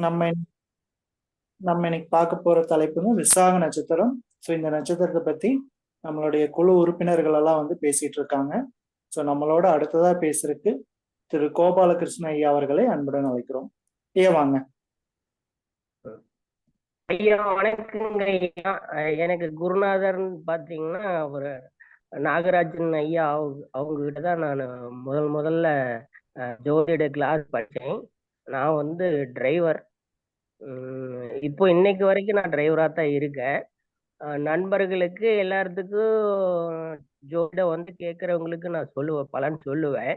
நம்ம நம்ம இன்னைக்கு பார்க்க போற தலைப்புங்க விசாக நட்சத்திரம். ஸோ இந்த நட்சத்திரத்தை பத்தி நம்மளுடைய குழு உறுப்பினர்கள் எல்லாம் வந்து பேசிட்டு இருக்காங்க. ஸோ நம்மளோட அடுத்ததா பேசுறதுக்கு திரு கோபாலகிருஷ்ண ஐயா அவர்களை அன்புடன் அழைக்கிறோம். ஐயா வாங்க. ஐயா வணக்கங்க ஐயா. எனக்கு குருநாதர்னு பாத்தீங்கன்னா ஒரு நாகராஜன் ஐயா. அவங்க கிட்ட தான் நான் முதல்ல ஜோதிட கிளாஸ் படித்தேன். நான் வந்து டிரைவர். இப்போ இன்னைக்கு வரைக்கும் நான் டிரைவராக தான் இருக்கேன். நண்பர்களுக்கு எல்லாத்துக்கும் ஜோதிடம் வந்து கேட்குறவங்களுக்கு நான் பலன் சொல்லுவேன்.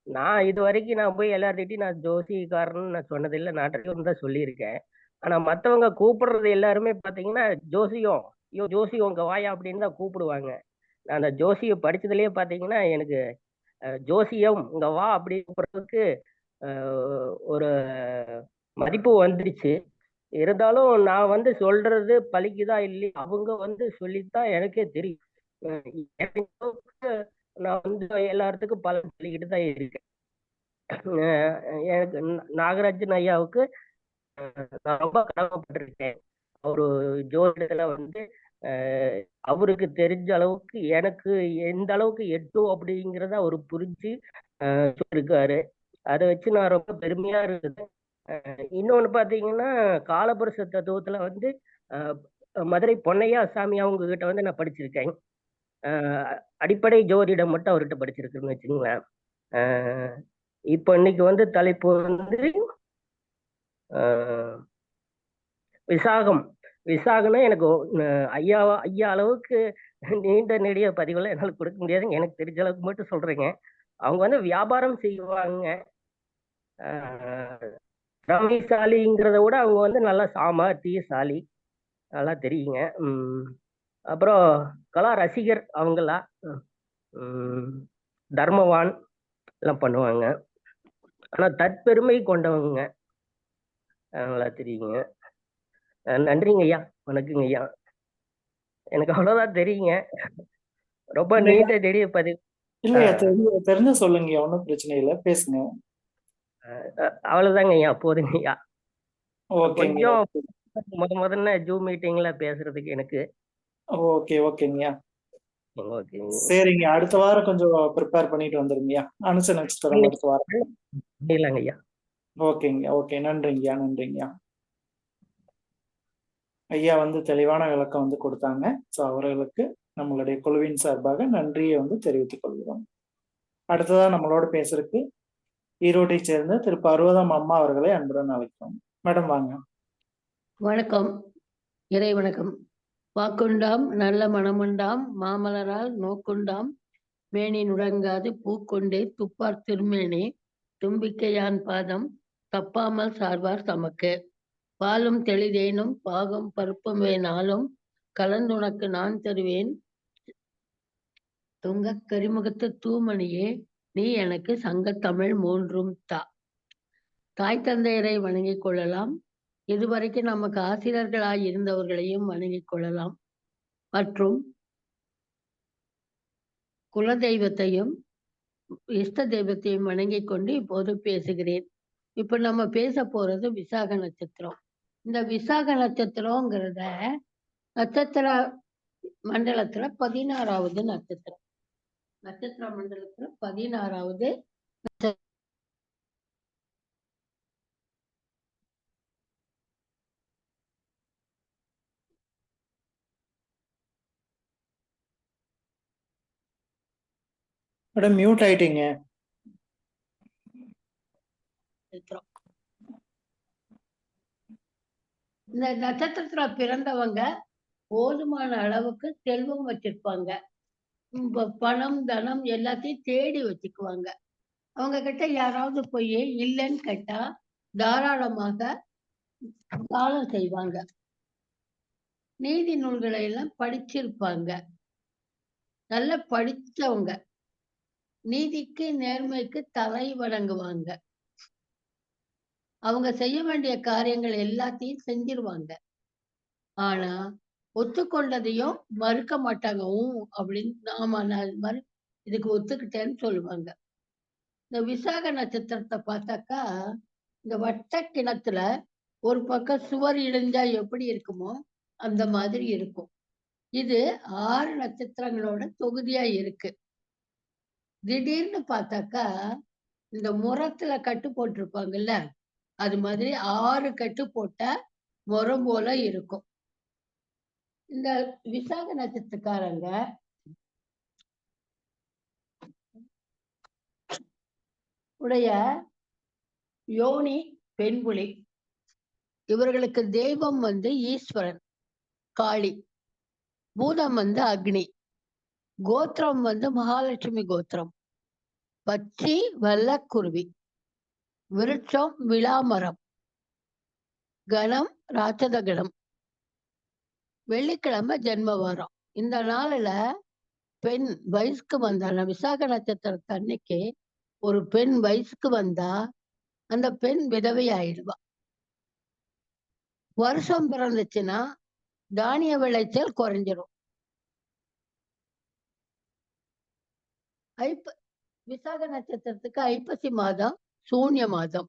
நான் இது வரைக்கும் நான் போய் எல்லார்கிட்டையும் நான் ஜோசிக்காரன்னு நான் சொன்னதில்லை, நான் டிரைவர் தான் சொல்லியிருக்கேன். ஆனா மத்தவங்க கூப்பிடுறது எல்லாருமே பாத்தீங்கன்னா ஜோசியம், ஐயோ ஜோசியம் உங்க வாயா அப்படின்னு தான் கூப்பிடுவாங்க. நான் அந்த ஜோசியம் படிச்சதுலயே பாத்தீங்கன்னா எனக்கு ஜோசியம் இங்க வா அப்படி கூப்பிடுறதுக்கு ஒரு மதிப்பு வந்துடுச்சு. இருந்தாலும் நான் வந்து சொல்றது பலிக்குதா இல்லையா அவங்க வந்து சொல்லித்தான் எனக்கே தெரியும். நான் வந்து எல்லாத்துக்கும் பலன் சொல்லிக்கிட்டு தான் இருக்கேன். எனக்கு நாகராஜன் ஐயாவுக்கு நான் ரொம்ப கடமைப்பட்டிருக்கேன். அவரு ஜோதிடத்துல வந்து அவருக்கு தெரிஞ்ச அளவுக்கு எனக்கு எந்த அளவுக்கு எட்டும் அப்படிங்கிறத அவர் புரிஞ்சு சொல்லியிருக்காரு. அதை வச்சு நான் ரொம்ப பெருமையா இருக்குது. இன்னொன்னு பாத்தீங்கன்னா காலபுருஷ தத்துவத்துல வந்து மதுரை பொன்னையா சாமி அவங்க கிட்ட வந்து நான் படிச்சிருக்கேன். அடிப்படை ஜோதிடம் மட்டும் அவர்கிட்ட படிச்சிருக்குன்னு வச்சுங்களேன். இப்போ இன்னைக்கு வந்து தலைப்பு வந்து விசாகம். விசாகம்னா எனக்கு ஐயா அளவுக்கு நீண்ட நெடிய பதிவுகளை என்னால் கொடுக்க முடியாதுங்க. எனக்கு தெரிஞ்ச அளவுக்கு மட்டும் சொல்றேங்க. அவங்க வந்து வியாபாரம் செய்வாங்க. திறமைசாலிங்கிறத விட அவங்க வந்து நல்லா சாமர்த்தியசாலி, நல்லா தெரியுங்க. அப்புறம் கலா ரசிகர் அவங்களா, தர்மவான் எல்லாம் பண்ணுவாங்க. ஆனா தற்பெருமை கொண்டவங்க, நல்லா தெரியுங்க. நன்றிங்க ஐயா. வணக்கங்க ஐயா. எனக்கு அவ்வளவுதான் தெரியுங்க. ரொம்ப நீண்ட நெடிய பதிவு. இல்லையா, தெரிஞ்ச சொல்லுங்க, ஒன்றும் பிரச்சனை இல்லை, பேசுங்க. அவ்வளவுதாங்க ஐயா, போதுங்க ஐயா. கொஞ்சம் முதல்ல ஜூம் மீட்டிங்ல பேசுறதுக்கு எனக்கு. ஓகே ஓகேங்கய்யா. சரிங்க, அடுத்த வாரம் கொஞ்சம் ப்ரிப்பேர் பண்ணிட்டு வந்துருங்கய்யா. அனுச நட்சத்திரம் அடுத்த வாரம். இல்லைங்க ஐயா. ஓகேங்க, ஓகே, நன்றிங்கய்யா, நன்றிங்கய்யா. ஐயா வந்து தெளிவான விளக்கம் வந்து கொடுத்தாங்க. ஸோ அவர்களுக்கு நம்மளுடைய குழுவின் சார்பாக நன்றியை வந்து தெரிவித்துக் கொள்கிறோம். அடுத்ததா நம்மளோட பேசுறதுக்கு ஈரோட்டை சேர்ந்த திரு பர்வதம் அம்மா அவர்களை அன்புடன் அழைக்கிறோம். மேடம் வாங்க. வணக்கம், இறை வணக்கம். வாக்குண்டாம் நல்ல மனமுண்டாம் மாமலரால் நோக்குண்டாம் மேனி நுடங்காது பூக்கொண்டே துப்பார் திருமேனே தும்பிக்கையான் பாதம் தப்பாமல் சார்வார் தமக்கு பாலும் தெளிதேனும் பாகம் பருப்பும் வேணாலும் கலந்துனக்கு நான் தருவேன் துங்க கரிமுகத்து தூமணியே நீ எனக்கு சங்கத்தமிழ் மூன்றும் தாய் தந்தையரை வணங்கிக் கொள்ளலாம். இதுவரைக்கும் நமக்கு ஆசிரியர்களாய் இருந்தவர்களையும் வணங்கிக் கொள்ளலாம். மற்றும் குலதெய்வத்தையும் இஷ்ட தெய்வத்தையும் வணங்கிக் கொண்டு இப்போது பேசுகிறேன். இப்ப நம்ம பேச போறது விசாக நட்சத்திரம். இந்த விசாக நட்சத்திரங்கிறத நட்சத்திர மண்டலத்துல 16வது நட்சத்திரம். நட்சத்திர மண்டலத்துல 16வது மேடம் மியூட் ஆயிட்டீங்க. இந்த நட்சத்திரத்துல பிறந்தவங்க போதுமான அளவுக்கு செல்வம் வச்சிருப்பாங்க. பணம் தனம் எல்லாத்தையும் தேடி வச்சுக்குவாங்க. அவங்க கிட்ட யாராவது போய் இல்லைன்னு கேட்டா தாராளமாக தானம் செய்வாங்க. நீதி நூல்களை எல்லாம் படிச்சிருப்பாங்க. நல்ல படிச்சவங்க. நீதிக்கு நேர்மைக்கு தலை வணங்குவாங்க. அவங்க செய்ய வேண்டிய காரியங்கள் எல்லாத்தையும் செஞ்சிருவாங்க. ஆனா ஒத்துக்கொண்டதையும் மறுக்க மாட்டாங்க. அப்படின்னு ஆமா நான் இதுக்கு ஒத்துக்கிட்டேன்னு சொல்லுவாங்க. இந்த விசாக நட்சத்திரத்தை பார்த்தாக்கா இந்த வட்ட கிணத்துல ஒரு பக்கம் சுவர் இடிஞ்சா எப்படி இருக்குமோ அந்த மாதிரி இருக்கும். இது 6 நட்சத்திரங்களோட தொகுதியா இருக்கு. திடீர்னு பார்த்தாக்கா, இந்த முறத்துல கட்டு போட்டிருப்பாங்கல்ல, அது மாதிரி 6 கட்டு போட்ட முறம் போல இருக்கும். இந்த விசாக நட்சத்திரக்காரங்க உடைய யோனி பெண்புலி. இவர்களுக்கு தெய்வம் ஈஸ்வரன், காளி. பூதம் அக்னி. கோத்திரம் மகாலட்சுமி கோத்திரம். பச்சி வெள்ளக்குருவி. விருட்சம் விளாமரம். கணம் ராட்சத கணம். வெள்ளிக்கிழமை ஜென்ம வாரம். இந்த நாளில பெண் வயசுக்கு வந்தா, விசாக நட்சத்திரத்து அன்னைக்கு ஒரு பெண் வயசுக்கு வந்தா அந்த பெண் விதவை ஆயிடுவா. வருஷம் பிறந்துச்சுன்னா தானிய விளைச்சல் குறைஞ்சிரும். விசாக நட்சத்திரத்துக்கு ஐப்பசி மாதம் சூன்ய மாதம்.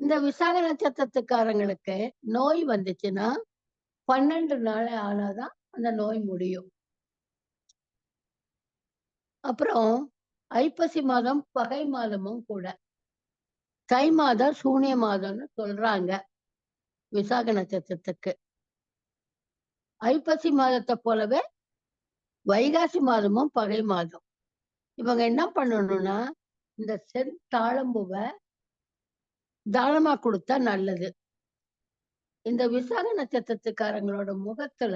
இந்த விசாக நட்சத்திரத்துக்காரங்களுக்கு நோய் வந்துச்சுன்னா 12 நாள் ஆனாதான் அந்த நோய் முடியும். அப்புறம் ஐப்பசி மாதம் பகை மாதமும் கூட. தை மாதம் சூன்ய மாதம்னு சொல்றாங்க விசாக நட்சத்திரத்துக்கு. ஐப்பசி மாதத்தை போலவே வைகாசி மாதமும் பகை மாதம். இவங்க என்ன பண்ணணும்னா, இந்த செந்தாழம்பூவை தானமா கொடுத்தா நல்லது. இந்த விசாக நட்சத்திரத்துக்காரங்களோட முகத்துல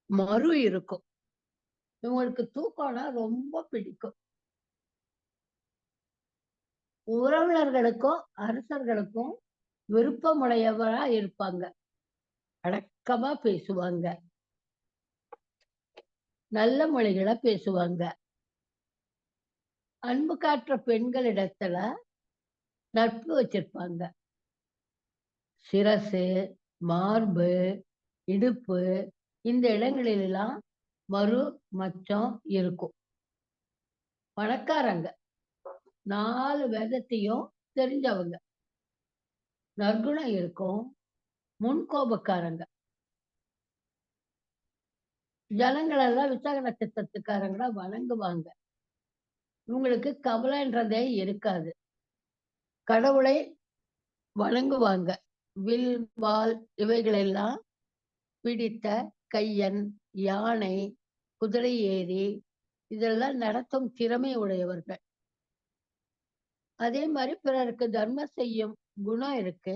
மறு இருக்கும். இவங்களுக்கு தூக்கம்னா ரொம்ப பிடிக்கும். உறவினர்களுக்கும் அரசர்களுக்கும் விருப்பமுடையவரா இருப்பாங்க. அடக்கமா பேசுவாங்க. நல்ல மொழிகளை பேசுவாங்க. அன்பு காட்டுற பெண்களிடத்துல நட்பு வச்சிருப்பாங்க. சிரசு, மார்பு, இடுப்பு இந்த இடங்களிலெல்லாம் மறு மச்சம் இருக்கும். பணக்காரங்க. 4 வேதத்தையும் தெரிஞ்சவங்க. நற்குணம் இருக்கும். முன்கோபக்காரங்க. ஜனங்கள் எல்லாம் விசாக நட்சத்திரத்துக்காரங்கள வணங்குவாங்க. இவங்களுக்கு கவலைன்றதே இருக்காது. கடவுளை வணங்குவாங்க. வில், வாள் இவைகளெல்லாம் பிடித்த கையன், யானை, குதிரை ஏறி இதெல்லாம் நடத்தும் திறமை உடையவர்கள். அதே மாதிரி பிறருக்கு தர்மம் செய்யும் குணம் இருக்கு.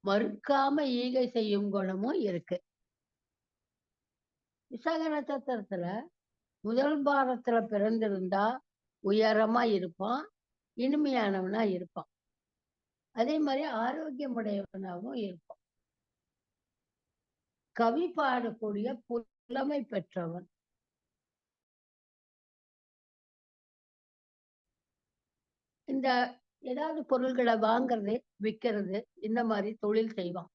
மறுக்காம ஈகை செய்யும் குணமும் இருக்கு. விசாக நட்சத்திரத்துல முதல் பாரத்துல பிறந்திருந்தா உயரமா இருப்பான், இனிமையானவனா இருப்பான். அதே மாதிரி ஆரோக்கியமுடையவனாகவும் இருப்பான். கவி பாடக்கூடிய புலமை பெற்றவன். இந்த ஏதாவது பொருள்களை வாங்குறது, விற்கிறது இந்த மாதிரி தொழில் செய்வான்.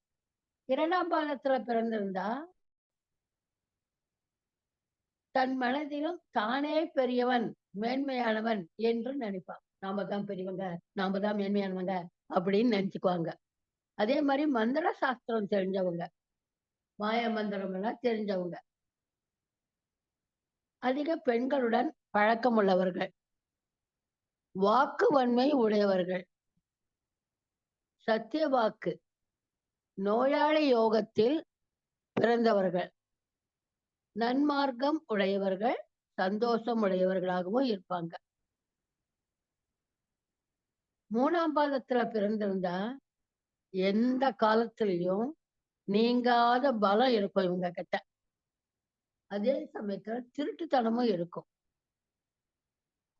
2ஆம் பாதத்துல பிறந்திருந்தா தன் மனதிலும் தானே பெரியவன், மேன்மையானவன் என்று நினைப்பான். நாம தான் பெரியவங்க, நாம தான் மேன்மையானவங்க அப்படின்னு நினைச்சுக்குவாங்க. அதே மாதிரி மந்திர சாஸ்திரம் தெரிஞ்சவங்க, மாய மந்திரம் எல்லாம் தெரிஞ்சவங்க. அதிக பெண்களுடன் பழக்கம் உள்ளவர்கள். வாக்கு வன்மை உடையவர்கள். சத்திய வாக்கு. நோயாளி யோகத்தில் பிறந்தவர்கள். நன்மார்க்கம் உடையவர்கள், சந்தோஷம் உடையவர்களாகவும் இருப்பாங்க. 3ஆம் பாதத்துல பிறந்திருந்தா எந்த காலத்திலையும் நீங்காத பலம் இருக்கும் இவங்க கிட்ட. அதே சமயத்துல திருட்டுத்தனமும் இருக்கும்.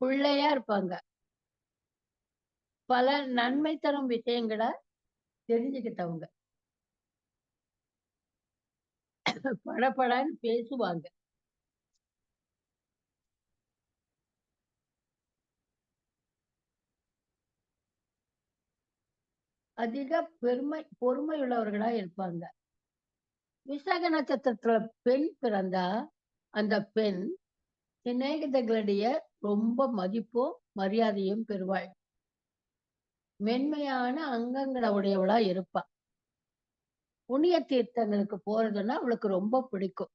பிள்ளையா இருப்பாங்க. பல நன்மை தரும் விஷயங்களை தெரிஞ்சுக்கிட்டவங்க. படபடன்னு பேசுவாங்க. அதிக பொறுமையுள்ளவர்களா இருப்பாங்க. விசாக நட்சத்திரத்துல பெண் பிறந்தா அந்த பெண் சிநேகிதர்களிடையே ரொம்ப மதிப்பும் மரியாதையும் பெறுவாள். மென்மையான அங்கங்களை உடையவளா இருப்பா. புண்ணிய தீர்த்தங்களுக்கு போறதுன்னா அவளுக்கு ரொம்ப பிடிக்கும்.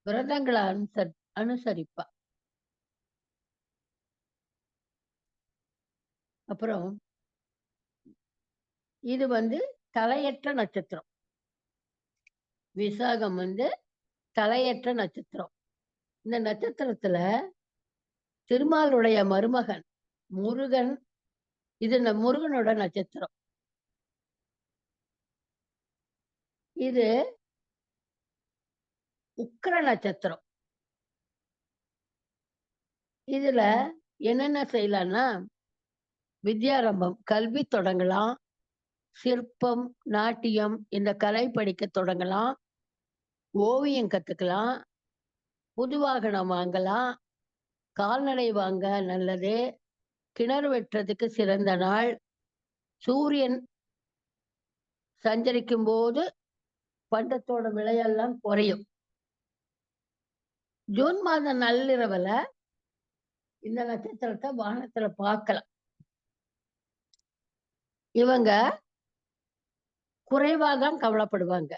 விரதங்களை அனுசரிப்பா. அப்புறம் இது தலையற்ற நட்சத்திரம். விசாகம் தலையற்ற நட்சத்திரம். இந்த நட்சத்திரத்துல திருமாலுடைய மருமகன் முருகன், இது இந்த முருகனோட நட்சத்திரம். இது உக்கிர நட்சத்திரம். இதுல என்னென்ன செய்யலாம்னா, வித்யாரம்பம் கல்வி தொடங்கலாம், சிற்பம், நாட்டியம் இந்த கலை படிக்க தொடங்கலாம், ஓவியம் கத்துக்கலாம், புது வாகனம் வாங்கலாம், கால்நடை வாங்க நல்லது, கிணறு வெட்டுறதுக்கு சிறந்த நாள், சூரியன் சஞ்சரிக்கும் போது பண்டத்தோட விலையெல்லாம் குறையும். ஜூன் மாத நள்ளிரவுல இந்த நட்சத்திரத்தை வானத்துல பார்க்கலாம். இவங்க குறைவாதான் கவலைப்படுவாங்க.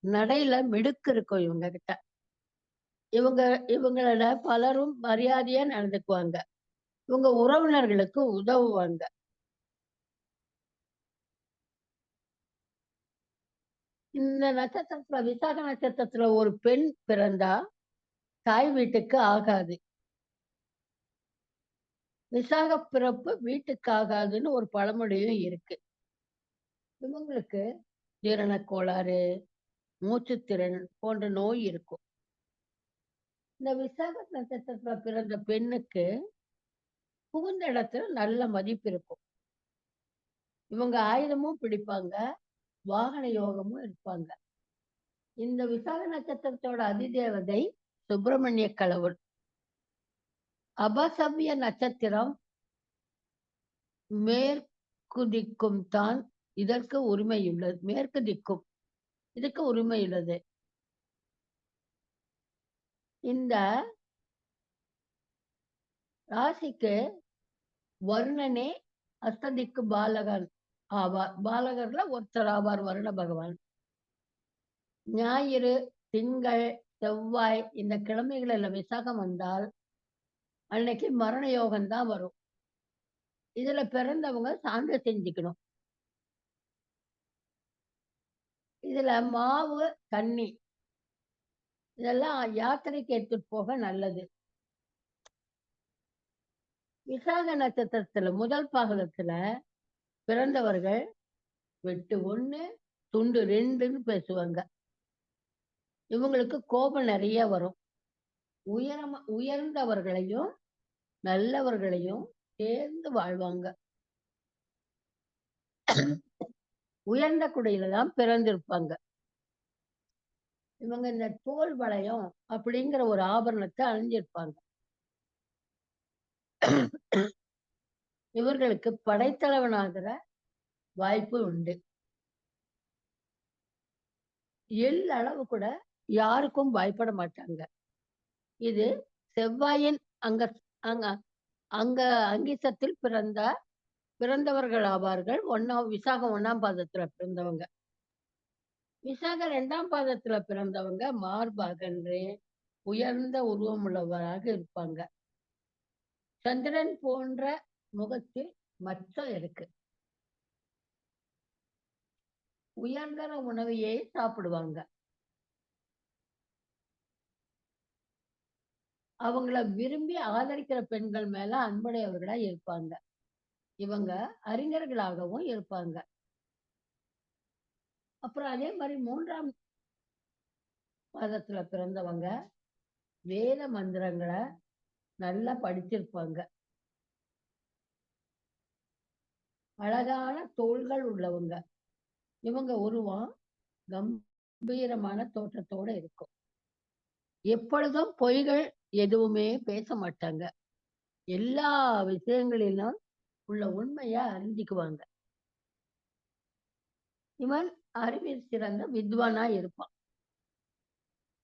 நடையில மிடுக்கு இருக்கும் இவங்க கிட்ட. இவங்களோட பலரும் மரியாதையா நடந்துக்குவாங்க. இவங்க உறவினர்களுக்கு உதவுவாங்க. இந்த நட்சத்திரத்துல விசாக நட்சத்திரத்துல ஒரு பெண் பிறந்தா தாய் வீட்டுக்கு ஆகாது. விசாக பிறப்பு வீட்டுக்கு ஆகாதுன்னு ஒரு பழமொழியும் இருக்கு. இவங்களுக்கு ஜீரண கோளாறு, மூச்சுத்திறன் போன்ற நோய் இருக்கும். இந்த விசாக நட்சத்திரத்துல பிறந்த பெண்ணுக்கு புகுந்த இடத்துல நல்ல மதிப்பு இருக்கும். இவங்க ஆயுதமும் பிடிப்பாங்க, வாகன யோகமும் இருப்பாங்க. இந்த விசாக நட்சத்திரத்தோட அதிதேவதை சுப்பிரமணிய கடவுள். அபசவ்ய நட்சத்திரம் மேற்கு திக்கும் தான் இதற்கு உரிமையுள்ளது. மேற்கு திக்கும் இதுக்கு உரிமையுள்ளது. இந்த ராசிக்கு வருணனே அஷ்டதிக்கு பாலகன் ஆவார். பாலகர்ல ஒருத்தர் ஆவார் வருண பகவான். ஞாயிறு, திங்கள், செவ்வாய் இந்த கிழமைகள்ல விசாகம் வந்தால் அன்னைக்கு மரண யோகம் தான் வரும். இதுல பிறந்தவங்க சான்று செஞ்சுக்கணும். இதுல மாவு, தண்ணி இதெல்லாம் யாத்திரைக்கு எடுத்துட்டு போக நல்லது. விசாக நட்சத்திரத்துல முதல் பாகத்துல பிறந்தவர்கள் வெட்டு 1 துண்டு 2ன்னு பேசுவாங்க. இவங்களுக்கு கோபம் நிறைய வரும். உயர்ந்தவர்களையும் நல்லவர்களையும் சேர்ந்து வாழ்வாங்க. உயர்ந்த குடியில தான் பிறந்திருப்பாங்க. இவங்க இந்த தோல் வளையம் அப்படிங்கிற ஒரு ஆபரணத்தை அணிஞ்சிருப்பாங்க. இவர்களுக்கு படைத்தலைவனாகிற வாய்ப்பு உண்டு. அளவு கூட யாருக்கும் பயப்பட மாட்டாங்க. இது செவ்வாயின் அங்க அங்க அங்க அங்கிசத்தில் பிறந்தவர்கள் ஆவார்கள். விசாகம் 1ஆம் பாதத்துல பிறந்தவங்க. விசாக 2ஆம் பாதத்துல பிறந்தவங்க மார்பகன்றே உயர்ந்த உருவம் உள்ளவராக இருப்பாங்க. சந்திரன் போன்ற முகத்தில் மச்சம் இருக்கு. உயர்தர உணவையே சாப்பிடுவாங்க. அவங்கள விரும்பி ஆதரிக்கிற பெண்கள் மேல அன்புடையவர்களா இருப்பாங்க. இவங்க அறிஞர்களாகவும் இருப்பாங்க. அப்புறம் அதே மாதிரி 3ஆம் பாதத்துல பிறந்தவங்க வேத மந்திரங்களை நல்லா படிச்சிருப்பாங்க. அழகான தோள்கள் உள்ளவங்க. இவங்க உருவம் கம்பீரமான தோற்றத்தோட இருக்கும். எப்பொழுதும் பொய்கள் எதுவுமே பேச மாட்டாங்க. எல்லா விஷயங்களிலும் உள்ள உண்மைய அறிஞ்சுக்குவாங்க. இவன் அறிவில் சிறந்த வித்வானா இருப்பான்.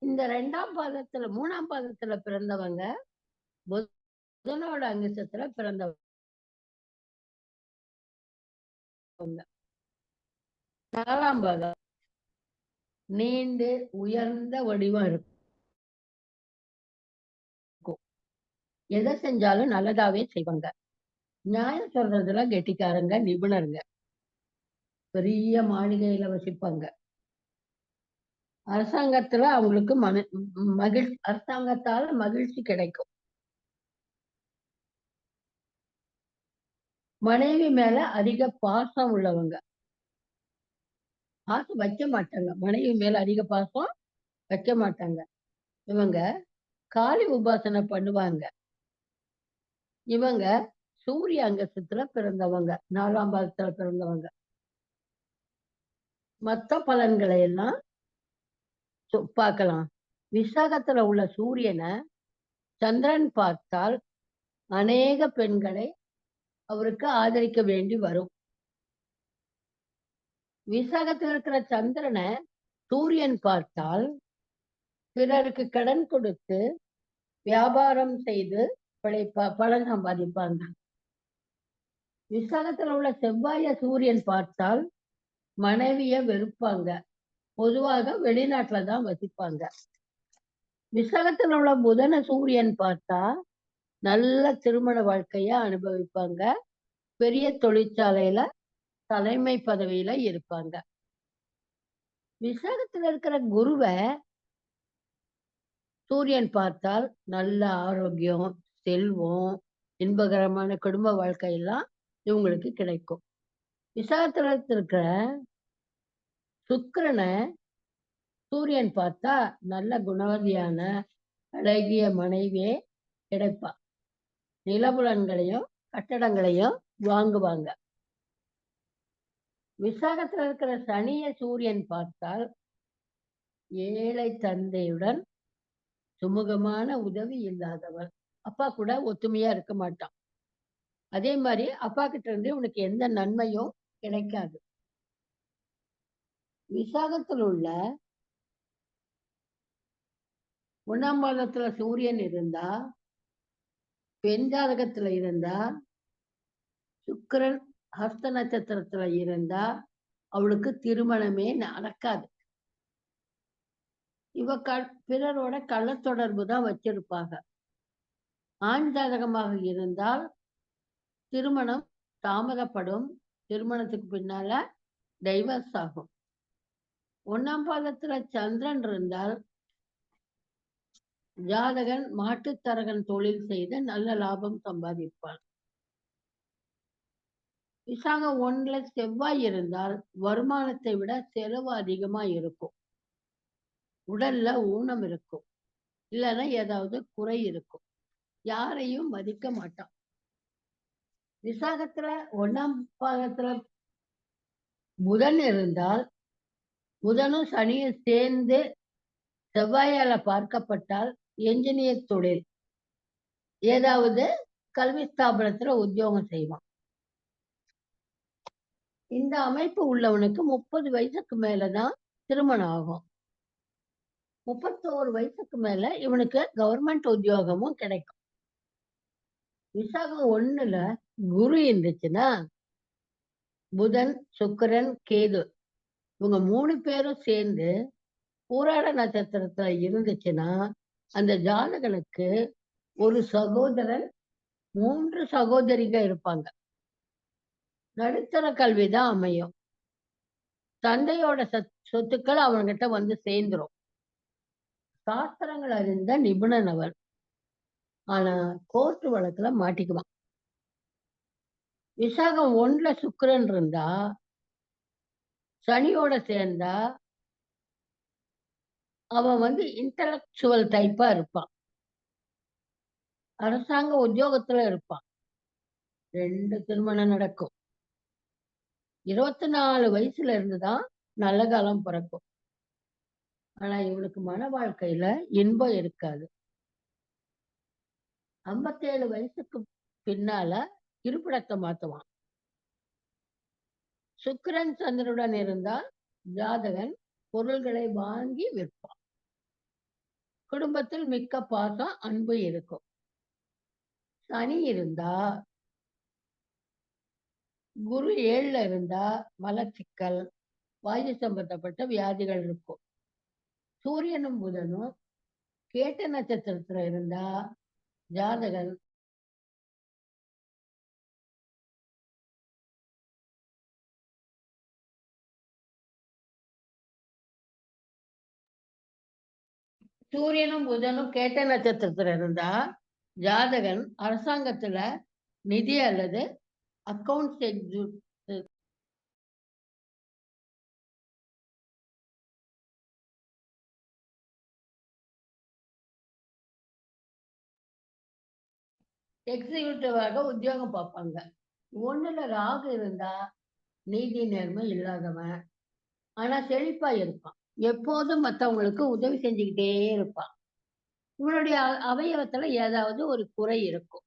இந்த 2ஆம் பாதத்துல 3ஆம் பாதத்துல பிறந்தவங்க புதனோட அங்கிசத்துல பிறந்தவங்க. 4ஆம் பாதம் நீண்டு உயர்ந்த வடிவம் இருக்கும். எதை செஞ்சாலும் நல்லதாவே செய்வாங்க. நியாயம் சொல்றதுல கெட்டிக்காரங்க, நிபுணருங்க. பெரிய மாளிகையில வசிப்பாங்க. அரசாங்கத்துல அவங்களுக்கு அரசாங்கத்தால மகிழ்ச்சி கிடைக்கும். மனைவி மேல அதிக பாசம் உள்ளவங்க. பாசம் வைக்க மாட்டாங்க. மனைவி மேல அதிக பாசம் வைக்க மாட்டாங்க. இவங்க காளி உபாசனை பண்ணுவாங்க. இவங்க சூரிய அங்கத்துல பிறந்தவங்க, 4ஆம் பாதத்துல பிறந்தவங்க. மத்த பலன்களை எல்லாம் பார்க்கலாம். விசாகத்துல உள்ள சூரியனை சந்திரன் பார்த்தால் அநேக பெண்களை அவருக்கு ஆதரிக்க வேண்டி வரும். விசாகத்தில் இருக்கிற சந்திரனை சூரியன் பார்த்தால் பிறருக்கு கடன் கொடுத்து வியாபாரம் செய்து பலன் சம்பாதிப்பாங்க. விசாகத்துல உள்ள செவ்வாய சூரியன் பார்த்தால் மனைவிய வெறுப்பாங்க. பொதுவாக வெளிநாட்டுல தான் வசிப்பாங்க. விசாகத்துல உள்ள புதன சூரியன் பார்த்தா நல்ல திருமண வாழ்க்கைய அனுபவிப்பாங்க. பெரிய தொழிற்சாலையில தலைமை பதவியில இருப்பாங்க. விசாகத்துல இருக்கிற குருவை சூரியன் பார்த்தால் நல்ல ஆரோக்கியம், செல்வம், இன்பகரமான குடும்ப வாழ்க்கையெல்லாம் இவங்களுக்கு கிடைக்கும். விசாகத்துல இருக்கிற சுக்கிரனை சூரியன் பார்த்தா நல்ல குணவதியான அழகிய மனைவியே கிடைப்பா. நிலபுலன்களையும் கட்டடங்களையும் வாங்குவாங்க. விசாகத்துல இருக்கிற சனிய சூரியன் பார்த்தால் ஏழை தந்தையுடன் சுமூகமான உதவி இல்லாதவன். அப்பா கூட ஒத்துமையா இருக்க மாட்டான். அதே மாதிரி அப்பா கிட்ட இருந்து உனக்கு எந்த நன்மையும் கிடைக்காது. விசாகத்தில் உள்ள 1ஆம் பாதத்துல சூரியன் இருந்தா, பெண் ஜாதகத்துல இருந்தா, சுக்கிரன் ஹஸ்த நட்சத்திரத்துல இருந்தா அவளுக்கு திருமணமே நடக்காது. இவ பிறரோட கள்ள தொடர்பு தான் வச்சிருப்பாங்க. ஆண் ஜாதகமாக இருந்தால் திருமணம் தாமதப்படும். திருமணத்துக்கு பின்னால டைவர்ஸ் ஆகும். 1ஆம் பாதத்துல சந்திரன் இருந்தால் ஜாதகன் மாட்டுத்தரகன் தொழில் செய்து நல்ல லாபம் சம்பாதிப்பான். விசாகம் 1ல செவ்வாய் இருந்தால் வருமானத்தை விட செலவு அதிகமா இருக்கும். உடல்ல ஊனம் இருக்கும். இல்லைன்னா ஏதாவது குறை இருக்கும். யாரையும் மதிக்க மாட்டான். விசாகத்துல 1ஆம் பாதத்துல புதன் இருந்தால் புதனும் சனியும் சேர்ந்து செவ்வாயால பார்க்கப்பட்டால் என்ஜினியர் தொழில், ஏதாவது கல்வி ஸ்தாபனத்துல உத்தியோகம் செய்வான். இந்த அமைப்பு உள்ளவனுக்கு 30 வயசுக்கு மேலதான் திருமணம் ஆகும். 31 வயசுக்கு மேல இவனுக்கு கவர்மெண்ட் உத்தியோகமும் கிடைக்கும். விசாகம் 1ல குரு இருந்துச்சுன்னா புதன், சுக்கிரன், கேது இவங்க 3 பேரும் சேர்ந்து பூராட நட்சத்திரத்துல இருந்துச்சுன்னா அந்த ஜாதகனுக்கு ஒரு சகோதரன், 3 சகோதரிங்க இருப்பாங்க. நடுத்தர கல்விதான் அமையும். தந்தையோட சொத்துக்கள் அவன்கிட்ட வந்து சேர்ந்துரும். சாஸ்திரங்கள் அறிந்த நிபுணன் அவர். ஆனா கோர்ட் வழக்குல மாட்டிக்குவான். விசாகம் 1ல சுக்கிரன் இருந்தா சனியோட சேர்ந்தா அவன் வந்து இன்டலெக்சுவல் டைப்பா இருப்பான். அரசாங்க உத்தியோகத்துல இருப்பான். 2 திருமணம் நடக்கும். 24 வயசுல இருந்துதான் நல்ல காலம் பிறக்கும். ஆனா இவனுக்கு மன வாழ்க்கையில இன்பம் இருக்காது. 57 வயசுக்கு பின்னால இருப்பிடத்தை மாத்துவான். சுக்கிரன் சந்திரனுடன் இருந்தால் ஜாதகன் பொருள்களை வாங்கி விற்பான். குடும்பத்தில் மிக்க பாசம், அன்பு இருக்கும். சனி இருந்தா குரு 7ல இருந்தா மலச்சிக்கல், வாயு சம்பந்தப்பட்ட வியாதிகள் இருக்கும். சூரியனும் புதனும் கேட்ட நட்சத்திரத்துல இருந்தா ஜாதகர் சூரியனும் புதனும் கேட்ட நட்சத்திரத்துல இருந்தா ஜாதகன் அரசாங்கத்துல நிதி அல்லது அக்கவுண்ட்ஸ் எக்ஸிக்யூட்டிவாக உத்தியோகம் பார்ப்பாங்க. 1ல ராகு இருந்தா நீதி நேர்மை இல்லாதவன், ஆனா செழிப்பா இருப்பான். எப்போதும் மத்தவங்களுக்கு உதவி செஞ்சுக்கிட்டே இருப்பான். இவனுடைய அவயவத்துல ஏதாவது ஒரு குறை இருக்கும்.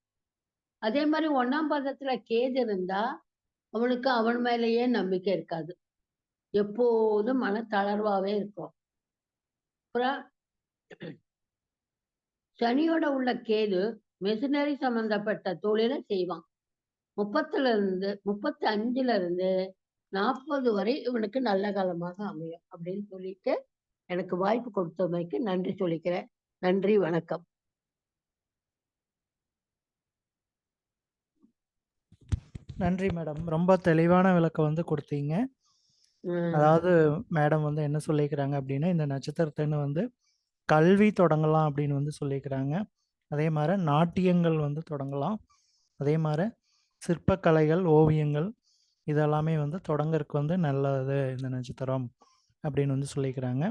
அதே மாதிரி 1ஆம் பாதத்துல கேது இருந்தா அவனுக்கு அவன் மேலேயே நம்பிக்கை இருக்காது. எப்போதும் மன தளர்வாவே இருக்கும். அப்புறம் சனியோட உள்ள கேது மிஷினரி சம்பந்தப்பட்ட தொழிலை செய்வான். 35ல இருந்து 40 வரை இவனுக்கு நல்ல காலமாக அமையும் அப்படின்னு சொல்லிட்டு எனக்கு வாய்ப்பு கொடுத்தமைக்கு நன்றி சொல்லிக்கிறேன். நன்றி, வணக்கம். நன்றி மேடம். ரொம்ப தெளிவான விளக்கம் வந்து கொடுத்தீங்க. அதாவது மேடம் வந்து என்ன சொல்லிக்கிறாங்க அப்படின்னா, இந்த நட்சத்திரத்தைன்னு வந்து கல்வி தொடங்கலாம் அப்படின்னு வந்து சொல்லிக்கிறாங்க. அதே மாதிரி நாட்டியங்கள் வந்து தொடங்கலாம். அதே மாதிரி சிற்பக்கலைகள், ஓவியங்கள் இதெல்லாமே வந்து தொடங்கறதுக்கு வந்து நல்லது இந்த நட்சத்திரம் அப்படின்னு வந்து சொல்லிக்கிறாங்க.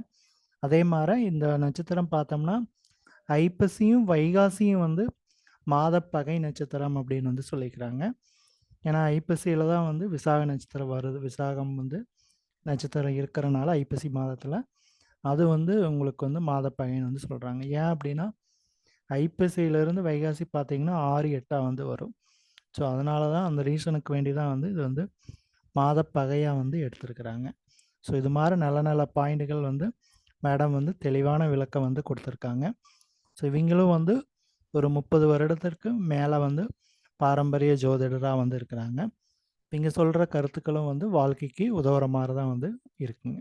அதே மாதிரி இந்த நட்சத்திரம் பார்த்தோம்னா ஐப்பசியும் வைகாசியும் வந்து மாதப்பகை நட்சத்திரம் அப்படின்னு வந்து சொல்லிக்கிறாங்க. ஏன்னா ஐப்பசியில தான் வந்து விசாக நட்சத்திரம் வருது. விசாகம் வந்து நட்சத்திரம் இருக்கிறனால ஐப்பசி மாதத்தில் அது வந்து உங்களுக்கு வந்து மாதப்பகைன்னு வந்து சொல்கிறாங்க. ஏன் அப்படின்னா ஐப்பசியிலேருந்து வைகாசி பார்த்தீங்கன்னா 6, 8 வந்து வரும். ஸோ அதனால தான் அந்த ரீசனுக்கு வேண்டி தான் வந்து இது வந்து மாதப்பகையாக வந்து எடுத்துருக்குறாங்க. ஸோ இது மாதிரி நல்ல நல்ல பாயிண்ட்டுகள் வந்து மேடம் வந்து தெளிவான விளக்கம் வந்து கொடுத்துருக்காங்க. ஸோ இவங்களும் வந்து ஒரு 30 வருடத்திற்கு மேலே வந்து பாரம்பரிய ஜோதிடராக வந்து இருக்கிறாங்க. இங்கே சொல்கிற கருத்துக்களும் வந்து வாழ்க்கைக்கு உதவுற மாதிரி தான் வந்து இருக்குங்க.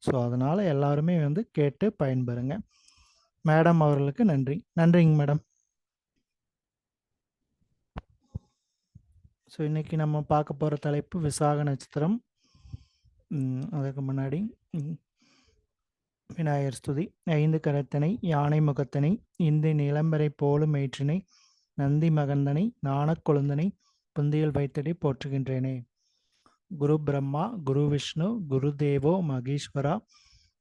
ஸோ அதனால் எல்லாருமே வந்து கேட்டு பயன்பெறுங்க. மேடம் அவர்களுக்கு நன்றி. நன்றிங்க மேடம். ஸோ இன்றைக்கி நம்ம பார்க்க போகிற தலைப்பு விசாக நட்சத்திரம். அதுக்கு முன்னாடி விநாயகர் ஸ்துதி. 5 கரத்தனை யானை முகத்தனை இந்தி நிலம்பரை போலும் ஏற்றினை நந்தி மகந்தனை நாணக் கொழுந்தனை புந்தியில் வைத்தடி போற்றுகின்றேனே. குரு பிரம்மா குரு விஷ்ணு குரு தேவோ மகேஸ்வரா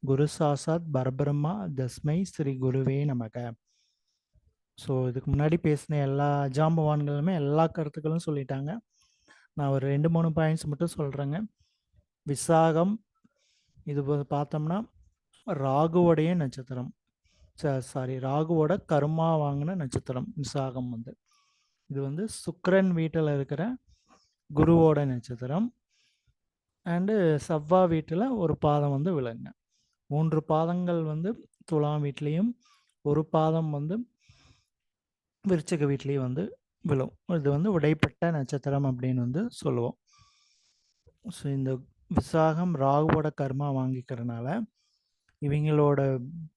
குரு சாசாத் பரபிரம்மா தஸ்மை ஸ்ரீ குருவே நமக. ஸோ இதுக்கு முன்னாடி பேசின எல்லா ஜாம்பவான்களுமே எல்லா கருத்துக்களும் சொல்லிட்டாங்க. நான் ஒரு 2-3 பாயிண்ட்ஸ் மட்டும் சொல்கிறேங்க. விசாகம் இது பார்த்தோம்னா ராகுவோடைய நட்சத்திரம். ராகுவோட கர்மா வாங்கின நட்சத்திரம் விசாகம் வந்து. இது வந்து சுக்கிரன் வீட்டில் இருக்கிற குருவோட நட்சத்திரம். அண்டு செவ்வா வீட்டில் ஒரு பாதம் வந்து விழுங்க. 3 பாதங்கள் வந்து துலாம் வீட்லேயும், ஒரு பாதம் வந்து விருச்சிக வீட்லேயும் வந்து விழும். இது வந்து உடைப்பட்ட நட்சத்திரம் அப்படின்னு வந்து சொல்லுவோம். ஸோ இந்த விசாகம் ராகுவோட கர்மா வாங்கிக்கிறதுனால இவங்களோட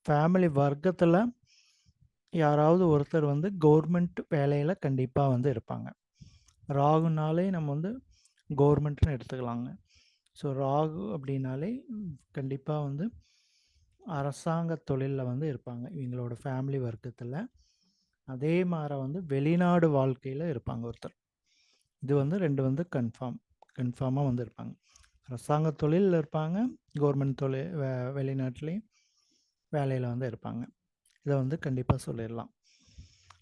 ஃபேமிலி வர்க்கத்தில் யாராவது ஒருத்தர் வந்து கவர்மெண்ட் வேலையில் கண்டிப்பாக வந்து இருப்பாங்க. ராகுனாலே நம்ம வந்து கவர்மெண்ட்னு எடுத்துக்கலாங்க. ஸோ ராகு அப்படின்னாலே கண்டிப்பாக வந்து அரசாங்க தொழிலில் வந்து இருப்பாங்க இவங்களோட ஃபேமிலி வர்க்கத்தில். அதே மாதிரி வந்து வெளிநாடு வாழ்க்கையில் இருப்பாங்க ஒருத்தர். இது வந்து 2 வந்து கன்ஃபார்மாக வந்து இருப்பாங்க. அரசாங்க தொழிலில் இருப்பாங்க, கவர்மெண்ட் தொழில் வெளிநாட்டிலையும் வேலையில் வந்து இருப்பாங்க. இதை வந்து கண்டிப்பாக சொல்லிடலாம்.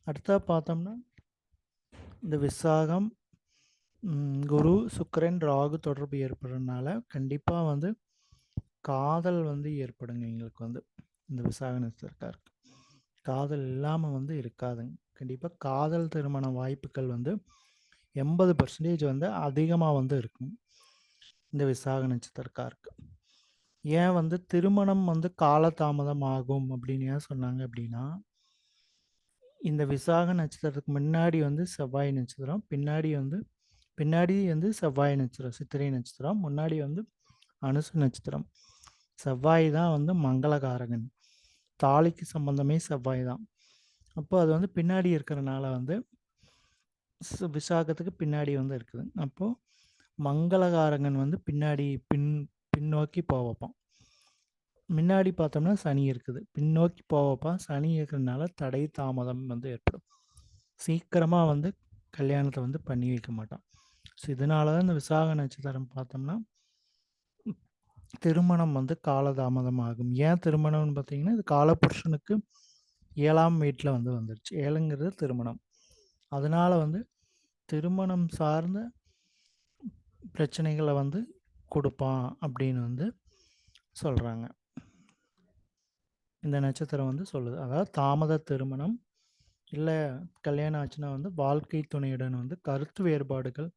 அடுத்தா பார்த்தோம்னா இந்த விசாகம் குரு சுக்கிரன் ராகு தொடர்பு ஏற்படுறதுனால கண்டிப்பாக வந்து காதல் வந்து ஏற்படுங்க. எங்களுக்கு வந்து இந்த விசாக நட்சத்திரக்காருக்கு காதல் இல்லாமல் வந்து இருக்காதுங்க. கண்டிப்பாக காதல் திருமண வாய்ப்புகள் வந்து 80% வந்து அதிகமாக வந்து இருக்கும் இந்த விசாக நட்சத்திரக்காருக்கு. ஏன் வந்து திருமணம் வந்து காலதாமதம் ஆகும் அப்படின்னு ஏன் சொன்னாங்க அப்படின்னா, இந்த விசாக நட்சத்திரத்துக்கு முன்னாடி வந்து செவ்வாய் நட்சத்திரம், பின்னாடி வந்து பின்னாடி வந்து செவ்வாய் நட்சத்திரம், சித்திரை நட்சத்திரம். முன்னாடி வந்து அனுச நட்சத்திரம். செவ்வாய் தான் வந்து மங்களகாரகன். தாலிக்கு சம்பந்தமே செவ்வாய் தான். அப்போ அது வந்து பின்னாடி இருக்கிறனால வந்து விசாகத்துக்கு பின்னாடி வந்து இருக்குது. அப்போது மங்களகாரகன் வந்து பின்னாடி பின்னோக்கி போவப்பான். முன்னாடி பார்த்தோம்னா சனி இருக்குது. பின்னோக்கி போவப்பான். சனி இருக்கிறதுனால தடை தாமதம் வந்து ஏற்படும். சீக்கிரமாக வந்து கல்யாணத்தை வந்து பண்ணி வைக்க மாட்டான். ஸோ இதனால தான் இந்த விசாக நட்சத்திரம் பார்த்தோம்னா திருமணம் வந்து காலதாமதம் ஆகும். ஏன் திருமணம்னு பார்த்தீங்கன்னா, இது காலபுருஷனுக்கு 7ஆம் வீட்டில் வந்து வந்துருச்சு. 7ங்கிறது திருமணம். அதனால வந்து திருமணம் சார்ந்த பிரச்சனைகளை வந்து கொடுப்பான் அப்படின்னு வந்து சொல்கிறாங்க. இந்த நட்சத்திரம் வந்து சொல்லுது. அதாவது தாமத திருமணம், இல்லை கல்யாணம் ஆச்சுன்னா வந்து வாழ்க்கை துணையுடன் வந்து கருத்து வேறுபாடுகள்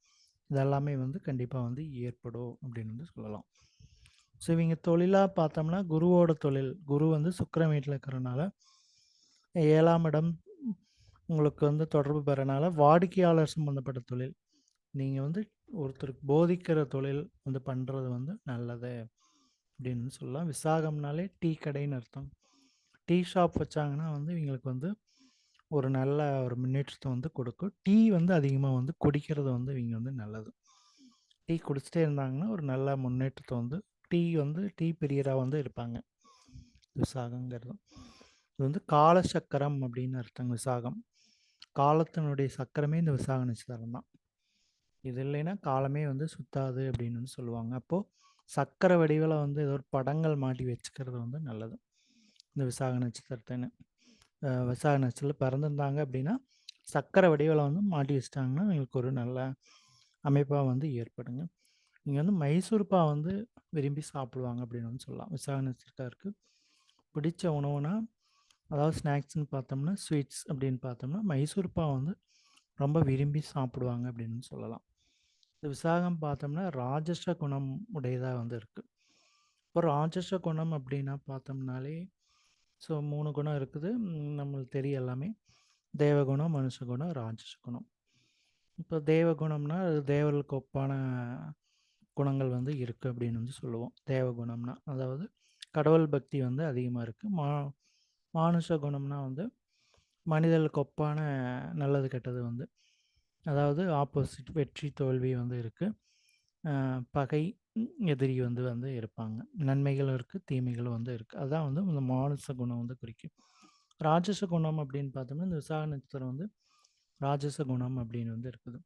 இதெல்லாமே வந்து கண்டிப்பாக வந்து ஏற்படும் அப்படின்னு வந்து சொல்லலாம். ஸோ இவங்க தொழிலாக பார்த்தோம்னா குருவோட தொழில், குரு வந்து சுக்கிரன் வீட்டில் இருக்கிறனால 7ஆம் இடம் உங்களுக்கு வந்து தொடர்பு பெறனால வாடிக்கையாளர் சம்மந்தப்பட்ட தொழில், நீங்கள் வந்து ஒருத்தருக்கு போதிக்கிற தொழில் வந்து பண்ணுறது வந்து நல்லது அப்படின்னு சொல்லலாம். விசாகம்னாலே டீ கடைன்னு அர்த்தம். டீ ஷாப் வச்சாங்கன்னா வந்து இவங்களுக்கு வந்து ஒரு நல்ல ஒரு முன்னேற்றத்தை வந்து கொடுக்கும். டீ வந்து அதிகமாக வந்து குடிக்கிறது வந்து இவங்க வந்து நல்லது. டீ குடிச்சிட்டே இருந்தாங்கன்னா ஒரு நல்ல முன்னேற்றத்தை வந்து டீ பிரியராக வந்து இருப்பாங்க விசாகங்கிறது. இது வந்து காலசக்கரம் அப்படின்னு அர்த்தம். விசாகம் காலத்தினுடைய சக்கரமே இந்த விசாக நட்சத்திரம் தான். இது இல்லைன்னா காலமே வந்து சுத்தாது அப்படின்னு வந்து சொல்லுவாங்க. அப்போது சக்கரை வடிவில் வந்து ஏதோ ஒரு படங்கள் மாட்டி வச்சுக்கிறது வந்து நல்லது இந்த விசாக நட்சத்திரத்தின்னு. விசாக நட்சத்திரத்தில் பிறந்திருந்தாங்க அப்படின்னா சக்கரை வடிவில் வந்து மாட்டி வச்சிட்டாங்கன்னா எங்களுக்கு ஒரு நல்ல அமைப்பாக வந்து ஏற்படுங்க. இங்கே வந்து மைசூர்பா வந்து விரும்பி சாப்பிடுவாங்க அப்படின்னு வந்து சொல்லலாம். விசாக நட்சத்திரக்காருக்கு பிடிச்ச உணவுனா, அதாவது ஸ்நாக்ஸ்ன்னு பார்த்தோம்னா ஸ்வீட்ஸ் அப்படின்னு பார்த்தோம்னா மைசூர்பா வந்து ரொம்ப விரும்பி சாப்பிடுவாங்க அப்படின்னு சொல்லலாம். இந்த விசாகம் பார்த்தோம்னா ராஜச குணம் உடையதாக வந்து இருக்குது. இப்போ ராஜச குணம் அப்படின்னா பார்த்தோம்னாலே 3 குணம் இருக்குது. நம்மளுக்கு தெரியும் எல்லாமே. தேவகுணம், மனுஷகுணம், ராஜச குணம். இப்போ தேவகுணம்னா அது தேவர்களுக்கு ஒப்பான குணங்கள் வந்து இருக்குது அப்படின்னு வந்து சொல்லுவோம். தேவகுணம்னா அதாவது கடவுள் பக்தி வந்து அதிகமாக இருக்குது. மானுஷ குணம்னா வந்து மனிதர்களுக்கு ஒப்பான நல்லது கெட்டது வந்து, அதாவது ஆப்போசிட் வெற்றி தோல்வி வந்து இருக்குது. பகை எதிரி வந்து இருப்பாங்க. நன்மைகளும் இருக்குது, தீமைகளும் வந்து இருக்குது. அதுதான் வந்து இந்த மானுஷ குணம் வந்து குறிக்கும். ராஜச குணம் அப்படின்னு பார்த்தோம்னா இந்த விசாக நட்சத்திரம் வந்து ராஜச குணம் அப்படின்னு வந்து இருக்குது.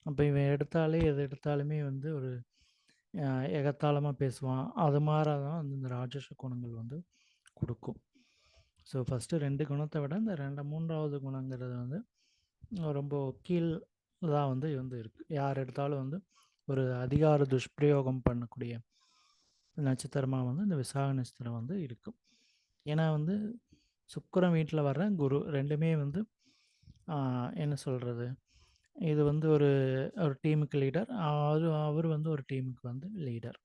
அப்போ இவன் எது எடுத்தாலுமே வந்து ஒரு எகத்தாளமாக பேசுவான். அது மாதிரி தான் வந்து இந்த ராஜச குணங்கள் வந்து கொடுக்கும். ஸோ ஃபஸ்ட்டு 2 குணத்தை விட இந்த 3வது குணங்கிறது வந்து ரொம்ப கீழ் தான் வந்து இருக்குது. யார் எடுத்தாலும் வந்து ஒரு அதிகார துஷ்பிரயோகம் பண்ணக்கூடிய நட்சத்திரமாக வந்து இந்த விசாக நட்சத்திரம் வந்து இருக்கும். ஏன்னா வந்து சுக்கிரன் வீட்டில் வர்ற குரு ரெண்டுமே வந்து என்ன சொல்கிறது, இது வந்து ஒரு டீமுக்கு லீடர், அவர் வந்து ஒரு டீமுக்கு வந்து லீடர்.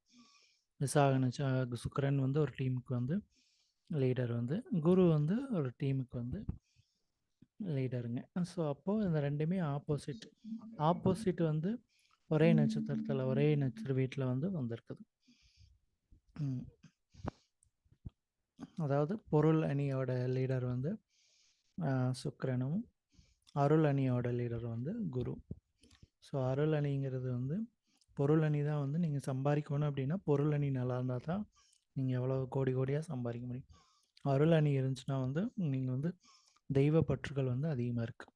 விசாக சுக்கிரன் வந்து ஒரு டீமுக்கு வந்து லீடர் வந்து, குரு வந்து ஒரு டீமுக்கு வந்து லீடருங்க. ஸோ அப்போது இந்த ரெண்டுமே ஆப்போசிட் வந்து ஒரே நட்சத்திரத்தில் ஒரே நட்சத்திர வீட்டில் வந்து வந்திருக்குது. அதாவது பொருள் அணியோட லீடர் வந்து சுக்கிரனும், அருள் அணியோட லீடர் வந்து குரு. ஸோ அருள் அணிங்கிறது வந்து பொருள் அணி தான் வந்து நீங்கள் சம்பாதிக்கணும் அப்படின்னா பொருள் அணி நல்லா இருந்தால் தான் நீங்கள் எவ்வளோ கோடியாக சம்பாதிக்க முடியும். அருள் அணி இருந்துச்சுன்னா வந்து நீங்கள் வந்து தெய்வ பற்றுகள் வந்து அதிகமாக இருக்குது.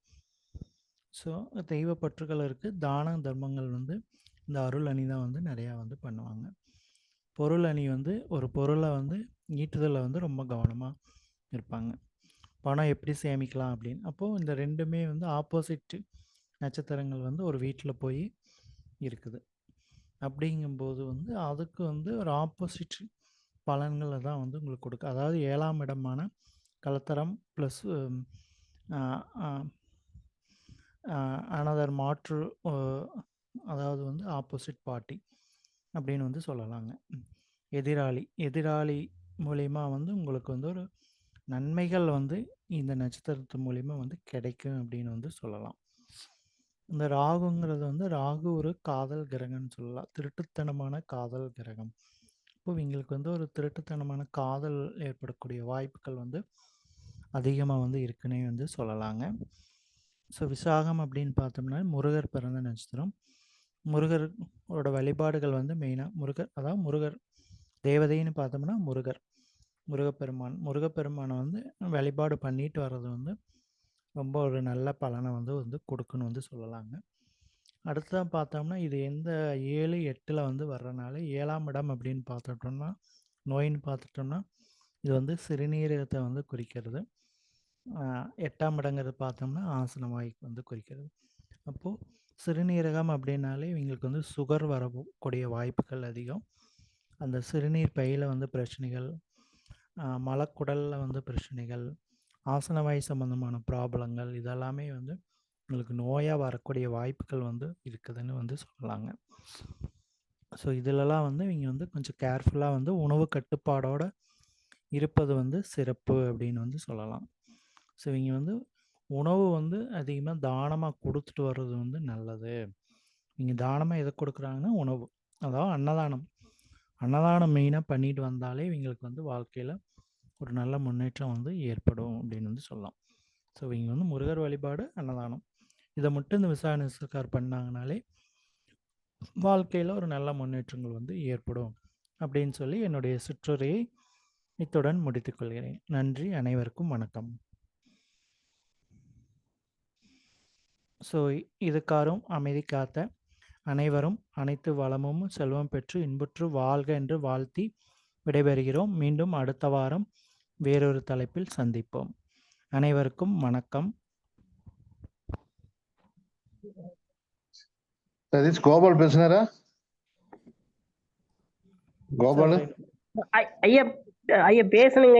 ஸோ தெய்வ பற்றுகள் இருக்குது. தான தர்மங்கள் வந்து இந்த அருள் அணி தான் வந்து நிறையா வந்து பண்ணுவாங்க. பொருள் அணி வந்து ஒரு பொருளை வந்து ஈட்டுதலில் வந்து ரொம்ப கவனமாக இருப்பாங்க. பணம் எப்படி சேமிக்கலாம் அப்படின்னு. அப்போது இந்த ரெண்டுமே வந்து ஆப்போசிட் நட்சத்திரங்கள் வந்து ஒரு வீட்டில் போய் இருக்குது. அப்படிங்கும்போது வந்து அதுக்கு வந்து ஒரு ஆப்போசிட் பலன்களை தான் வந்து உங்களுக்கு கொடுக்கும். அதாவது 7ஆம் இடமான கலத்தரம் ப்ளஸ் அனதர் மாற்று, அதாவது வந்து ஆப்போசிட் பார்ட்டி அப்படின்னு வந்து சொல்லலாங்க. எதிராளி மூலிமா வந்து உங்களுக்கு வந்து ஒரு நன்மைகள் வந்து இந்த நட்சத்திரத்து மூலிமா வந்து கிடைக்கும் அப்படின்னு வந்து சொல்லலாம். இந்த ராகுங்கிறது வந்து ராகு ஒரு காதல் கிரகம்னு சொல்லலாம். திருட்டுத்தனமான காதல் கிரகம். இப்போ இவங்களுக்கு வந்து ஒரு திருட்டுத்தனமான காதல் ஏற்படக்கூடிய வாய்ப்புகள் வந்து அதிகமாக வந்து இருக்குன்னே வந்து சொல்லலாங்க. ஸோ விசாகம் அப்படின்னு பார்த்தோம்னா முருகர் பிறந்த நட்சத்திரம். முருகரோட வழிபாடுகள் வந்து மெயினாக அதாவது முருகர் தேவதைன்னு பார்த்தோம்னா முருகப்பெருமானை வந்து வழிபாடு பண்ணிட்டு வர்றது வந்து ரொம்ப ஒரு நல்ல பலனை வந்து கொடுக்குன்னு வந்து சொல்லலாங்க. அடுத்ததாக பார்த்தோம்னா இது எந்த 7, 8ல் வந்து வர்றனால 7ஆம் இடம் அப்படின்னு பார்த்துட்டோம்னா நோயின்னு பார்த்துட்டோம்னா இது வந்து சிறுநீரகத்தை வந்து குறிக்கிறது. 8ஆம் இடங்கிறது பார்த்தோம்னா ஆசன வாய்க்கு வந்து குறிக்கிறது. அப்போது சிறுநீரகம் அப்படின்னாலே இவங்களுக்கு வந்து சுகர் வரக்கூடிய வாய்ப்புகள் அதிகம். அந்த சிறுநீர் பையில் வந்து பிரச்சனைகள், மலக்குடலில் வந்து பிரச்சனைகள், ஆசனவாய் சம்பந்தமான ப்ராப்ளங்கள் இதெல்லாமே வந்து உங்களுக்கு நோயாக வரக்கூடிய வாய்ப்புகள் வந்து இருக்குதுன்னு வந்து சொல்லலாங்க. ஸோ இதிலலாம் வந்து இவங்க வந்து கொஞ்சம் கேர்ஃபுல்லாக வந்து உணவு கட்டுப்பாடோடு இருப்பது வந்து சிறப்பு அப்படின்னு வந்து சொல்லலாம். ஸோ இவங்க வந்து உணவு வந்து அதிகமாக தானமாக கொடுத்துட்டு வர்றது வந்து நல்லது. நீங்கள் தானமாக எதை கொடுக்குறாங்கன்னா உணவு, அதாவது அன்னதானம் மெயினாக பண்ணிட்டு வந்தாலே இவங்களுக்கு வந்து வாழ்க்கையில் ஒரு நல்ல முன்னேற்றம் வந்து ஏற்படும் அப்படின்னு வந்து சொல்லலாம். ஸோ இவங்க வந்து முருகர் வழிபாடு, அன்னதானம் இதை மட்டும் இந்த விசாகர் பண்ணாங்கனாலே வாழ்க்கையில் ஒரு நல்ல முன்னேற்றங்கள் வந்து ஏற்படும் அப்படின்னு சொல்லி என்னுடைய சிற்றுரையை இத்துடன் முடித்துக்கொள்கிறேன். நன்றி, அனைவருக்கும் வணக்கம். ஸோ இதுக்காரும் அமைதி காத்த அனைவரும் அனைத்து வளமும் செல்வம் பெற்று இன்புற்று வாழ்க என்று வாழ்த்தி விடைபெறுகிறோம். மீண்டும் அடுத்த வாரம் வேறொரு தலைப்பில் சந்திப்போம். அனைவருக்கும் வணக்கம். சதீஷ், கோபால் பேசுனாரா? கோபால் ஐயா ஐயா பேசணுங்க.